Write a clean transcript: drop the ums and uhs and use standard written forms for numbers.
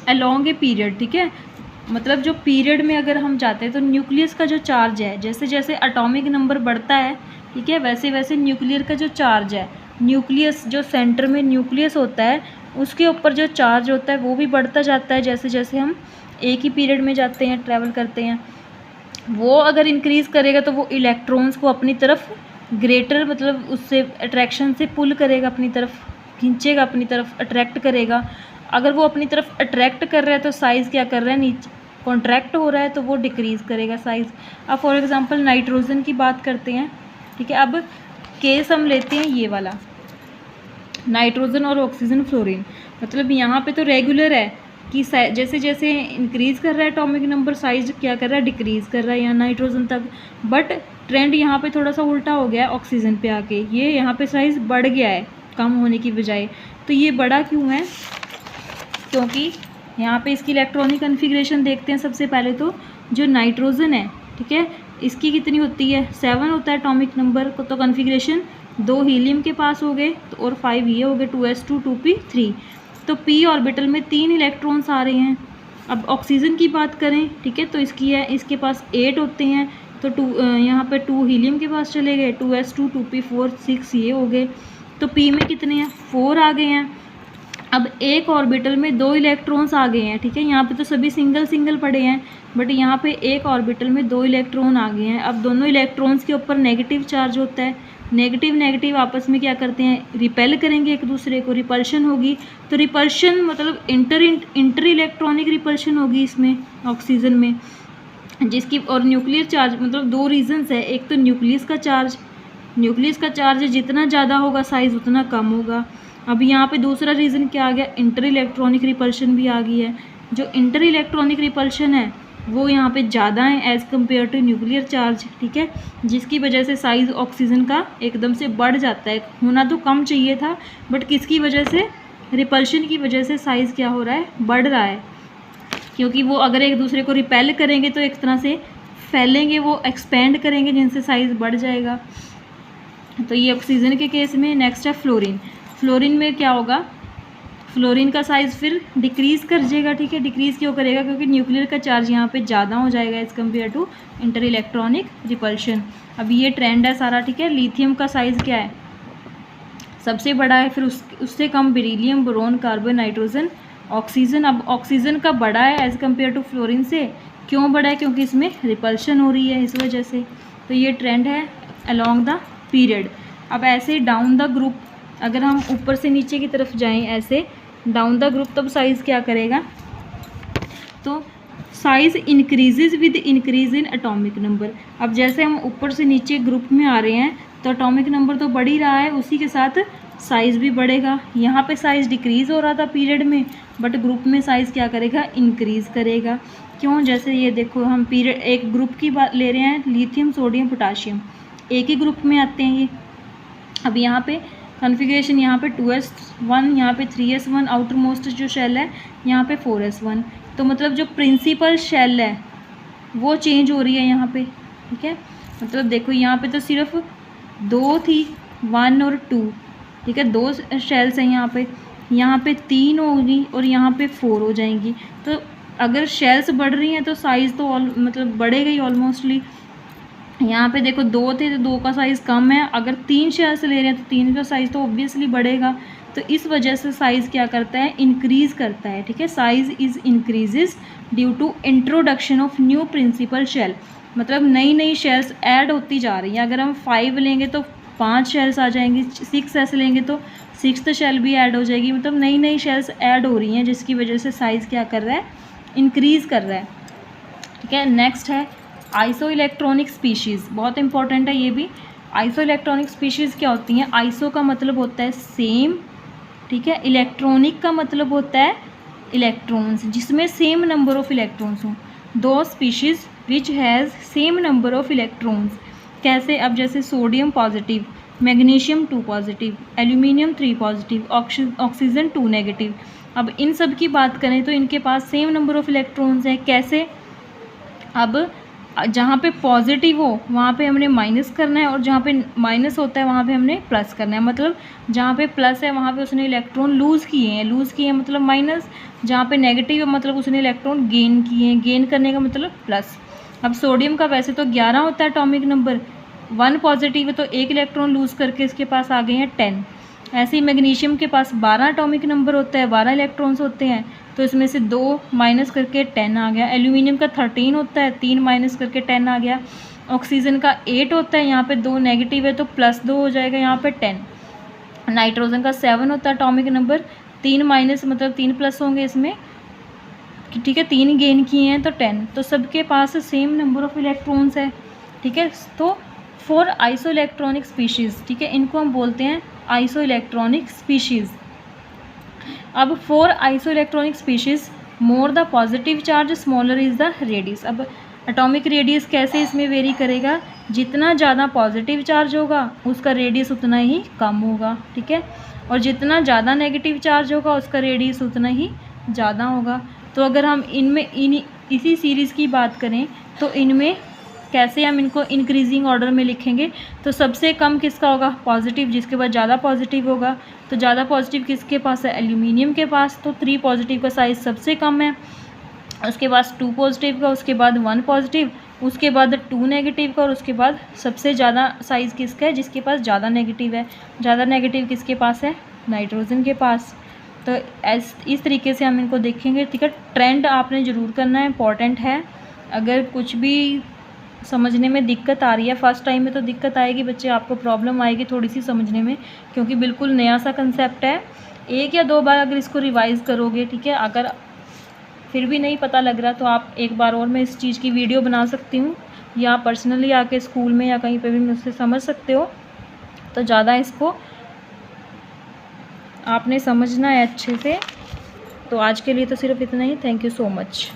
Along a period, ठीक है। मतलब जो पीरियड में अगर हम जाते हैं तो न्यूक्लियस का जो चार्ज है, जैसे जैसे एटॉमिक नंबर बढ़ता है, ठीक है, वैसे वैसे न्यूक्लियर का जो चार्ज है, न्यूक्लियस जो सेंटर में न्यूक्लियस होता है उसके ऊपर जो चार्ज होता है वो भी बढ़ता जाता है जैसे जैसे हम एक ही पीरियड में जाते हैं, ट्रैवल करते हैं। वो अगर इंक्रीज़ करेगा तो वो इलेक्ट्रॉन्स को अपनी तरफ ग्रेटर, मतलब उससे अट्रैक्शन से पुल करेगा, अपनी तरफ खींचेगा, अपनी तरफ अट्रैक्ट करेगा। अगर वो अपनी तरफ अट्रैक्ट कर रहा है तो साइज़ क्या कर रहा है, नीचे कॉन्ट्रैक्ट हो रहा है तो वो डिक्रीज़ करेगा साइज़। अब फॉर एग्जांपल नाइट्रोजन की बात करते हैं, ठीक है। अब केस हम लेते हैं ये वाला, नाइट्रोजन और ऑक्सीजन फ्लोरीन। मतलब यहाँ पे तो रेगुलर है कि जैसे जैसे इंक्रीज़ कर रहा है एटॉमिक नंबर, साइज क्या कर रहा है, डिक्रीज़ कर रहा है यहाँ नाइट्रोजन तक। बट ट्रेंड यहाँ पे थोड़ा सा उल्टा हो गया है ऑक्सीजन पे आके, ये यहाँ पे साइज़ बढ़ गया है कम होने की बजाय। तो ये बढ़ा क्यों है, क्योंकि यहाँ पे इसकी इलेक्ट्रॉनिक कन्फिग्रेशन देखते हैं सबसे पहले। तो जो नाइट्रोजन है, ठीक है, इसकी कितनी होती है, 7 होता है एटॉमिक नंबर को, तो कन्फिग्रेशन 2 हीलियम के पास हो गए तो और 5 ये हो गए, 2s2 2p3। तो p ऑर्बिटल में 3 इलेक्ट्रॉन्स आ रहे हैं। अब ऑक्सीजन की बात करें, ठीक है, तो इसकी है, इसके पास 8 होते हैं, तो यहाँ पे 2 हीलियम के पास चले गए, 2s2 2p4 6 ये हो गए। तो p में कितने हैं, 4 आ गए हैं। अब एक ऑर्बिटल में 2 इलेक्ट्रॉन्स आ गए हैं, ठीक है। यहाँ पे तो सभी सिंगल सिंगल पड़े हैं, बट यहाँ पे एक ऑर्बिटल में 2 इलेक्ट्रॉन आ गए हैं। अब दोनों इलेक्ट्रॉन्स के ऊपर नेगेटिव चार्ज होता है, नेगेटिव नेगेटिव आपस में क्या करते हैं, रिपेल करेंगे एक दूसरे को, रिपल्शन होगी। तो रिपल्शन मतलब इंटर इलेक्ट्रॉनिक रिपल्शन होगी इसमें ऑक्सीजन में, जिसकी और न्यूक्लियर चार्ज, मतलब 2 रीजंस है। एक तो न्यूक्लियस का चार्ज जितना ज़्यादा होगा साइज़ उतना कम होगा। अब यहाँ पे दूसरा रीज़न क्या आ गया, इंटर इलेक्ट्रॉनिक रिपल्शन भी आ गई है। जो इंटर इलेक्ट्रॉनिक रिपल्शन है वो यहाँ पे ज़्यादा है as compare to nuclear charge, ठीक है, जिसकी वजह से साइज़ ऑक्सीजन का एकदम से बढ़ जाता है। होना तो कम चाहिए था, बट किसकी वजह से, रिपल्शन की वजह से साइज़ क्या हो रहा है, बढ़ रहा है। क्योंकि वो अगर एक दूसरे को रिपेल करेंगे तो एक तरह से फैलेंगे, वो एक्सपेंड करेंगे, जिनसे साइज़ बढ़ जाएगा। तो ये ऑक्सीजन के केस में। नेक्स्ट है फ्लोरीन। फ्लोरीन में क्या होगा, फ्लोरीन का साइज़ फिर डिक्रीज़ कर जाएगा, ठीक है। डिक्रीज़ क्यों करेगा, क्योंकि न्यूक्लियर का चार्ज यहाँ पे ज़्यादा हो जाएगा as compare to inter electronic repulsion. अब ये ट्रेंड है सारा, ठीक है। लिथियम का साइज़ क्या है, सबसे बड़ा है, फिर उससे कम beryllium, boron, carbon, nitrogen, oxygen. अब ऑक्सीजन का बड़ा है एज़ कम्पेयर टू फ्लोरीन से, क्यों बड़ा है, क्योंकि इसमें रिपल्शन हो रही है इस वजह से। तो ये ट्रेंड है अलोंग द पीरियड। अब ऐसे डाउन द ग्रुप, अगर हम ऊपर से नीचे की तरफ जाएं ऐसे डाउन द ग्रुप, तब साइज़ क्या करेगा, तो size increases with increase in atomic number. अब जैसे हम ऊपर से नीचे ग्रुप में आ रहे हैं तो एटॉमिक नंबर तो बढ़ ही रहा है, उसी के साथ साइज़ भी बढ़ेगा। यहाँ पे साइज़ डिक्रीज़ हो रहा था पीरियड में, बट ग्रुप में साइज़ क्या करेगा, इंक्रीज़ करेगा। क्यों, जैसे ये देखो, हम पीरियड एक ग्रुप की बात ले रहे हैं, लिथियम, सोडियम, पोटाशियम, एक ही ग्रुप में आते हैं ये। अब यहाँ पे कॉन्फ़िगरेशन, यहाँ पे 2s1, यहाँ पे 3s1, आउटर मोस्ट जो शेल है यहाँ पे 4s1। तो मतलब जो प्रिंसिपल शेल है वो चेंज हो रही है यहाँ पे, ठीक है। मतलब देखो यहाँ पे तो सिर्फ 2 थी, 1 और 2, ठीक है, 2 शेल्स हैं यहाँ पे 3 होगी और यहाँ पे 4 हो जाएंगी। तो अगर शेल्स बढ़ रही हैं तो साइज़ तो मतलब बढ़ेगा ही ऑलमोस्टली। यहाँ पे देखो 2 थे तो 2 का साइज़ कम है, अगर 3 शेल्स ले रहे हैं तो 3 का साइज़ तो ऑब्वियसली बढ़ेगा। तो इस वजह से साइज़ क्या करता है, इंक्रीज़ करता है, ठीक है। Size is increases due to introduction of new principal shell. मतलब नई नई शेल्स ऐड होती जा रही हैं। अगर हम 5 लेंगे तो 5 शेल्स आ जाएंगी, 6s लेंगे तो 6th शेल भी ऐड हो जाएगी। मतलब नई नई शेल्स ऐड हो रही हैं, जिसकी वजह से साइज़ क्या कर रहा है, इंक्रीज़ कर रहा है, ठीक है। नेक्स्ट है आइसो इलेक्ट्रॉनिक स्पीशीज़, बहुत इंपॉर्टेंट है ये भी। आइसो इलेक्ट्रॉनिक स्पीशीज़ क्या होती हैं, आइसो का मतलब होता है सेम, ठीक है। इलेक्ट्रॉनिक का मतलब होता है इलेक्ट्रॉन्स, जिसमें सेम नंबर ऑफ इलेक्ट्रॉन्स हों। 2 species which has same number of electrons. कैसे, अब जैसे sodium positive, magnesium 2 positive, aluminium 3 positive, oxygen 2 negative. अब इन सब की बात करें तो इनके पास सेम नंबर ऑफ इलेक्ट्रॉन्स हैं। कैसे, अब जहाँ पे पॉजिटिव हो वहाँ पे हमने माइनस करना है, और जहाँ पे माइनस होता है वहाँ पे हमने प्लस करना है। मतलब जहाँ पे प्लस है वहाँ पे उसने इलेक्ट्रॉन लूज़ किए हैं मतलब माइनस, जहाँ पे नेगेटिव है मतलब उसने इलेक्ट्रॉन गेन किए हैं, गेन करने का मतलब प्लस। अब सोडियम का वैसे तो 11 होता है एटॉमिक नंबर, 1 पॉजिटिव है तो 1 इलेक्ट्रॉन लूज़ करके इसके पास आ गए हैं 10। ऐसे ही मैग्नीशियम के पास 12 एटॉमिक नंबर होता है, 12 इलेक्ट्रॉन्स होते हैं, तो इसमें से 2 माइनस करके 10 आ गया। एल्यूमिनियम का 13 होता है, 3 माइनस करके 10 आ गया। ऑक्सीजन का 8 होता है, यहाँ पे 2 नेगेटिव है तो प्लस 2 हो जाएगा, यहाँ पे 10। नाइट्रोजन का 7 होता है एटॉमिक नंबर, 3 माइनस मतलब 3 प्लस होंगे इसमें, ठीक है, 3 गेन किए हैं तो 10। तो सबके पास सेम नंबर ऑफ इलेक्ट्रॉन्स है, ठीक है। तो 4 आइसो इलेक्ट्रॉनिक स्पीशीज़, ठीक है, इनको हम बोलते हैं आइसो इलेक्ट्रॉनिक स्पीशीज़। अब 4 iso electronic species, more the positive charge smaller is the radius. अब एटॉमिक रेडियस कैसे इसमें वेरी करेगा, जितना ज़्यादा पॉजिटिव चार्ज होगा उसका रेडियस उतना ही कम होगा, ठीक है, और जितना ज़्यादा नेगेटिव चार्ज होगा उसका रेडियस उतना ही ज़्यादा होगा। तो अगर हम इसी सीरीज़ की बात करें तो इनमें कैसे हम इनको इंक्रीजिंग ऑर्डर में लिखेंगे, तो सबसे कम किसका होगा, पॉजिटिव, जिसके बाद ज़्यादा पॉजिटिव होगा। तो ज़्यादा पॉजिटिव किसके पास है, एल्यूमिनियम के पास, तो 3 पॉजिटिव का साइज़ सबसे कम है, उसके बाद 2 पॉजिटिव का, उसके बाद 1 पॉजिटिव, उसके बाद 2 नेगेटिव का, और उसके बाद सबसे ज़्यादा साइज़ किसका है, जिसके पास ज़्यादा नेगेटिव है। ज़्यादा नेगेटिव किसके पास है, नाइट्रोजन के पास। तो इस तरीके से हम इनको देखेंगे, ठीक है। ट्रेंड आपने ज़रूर करना है, इंपॉर्टेंट है। अगर कुछ भी समझने में दिक्कत आ रही है, फर्स्ट टाइम में तो दिक्कत आएगी बच्चे, आपको प्रॉब्लम आएगी थोड़ी सी समझने में, क्योंकि बिल्कुल नया सा कंसेप्ट है। 1 या 2 बार अगर इसको रिवाइज़ करोगे, ठीक है, अगर फिर भी नहीं पता लग रहा तो आप एक बार और मैं इस चीज़ की वीडियो बना सकती हूँ, या पर्सनली आके स्कूल में या कहीं पे भी मुझसे समझ सकते हो। तो ज़्यादा इसको आपने समझना है अच्छे से। तो आज के लिए तो सिर्फ इतना ही। Thank you so much.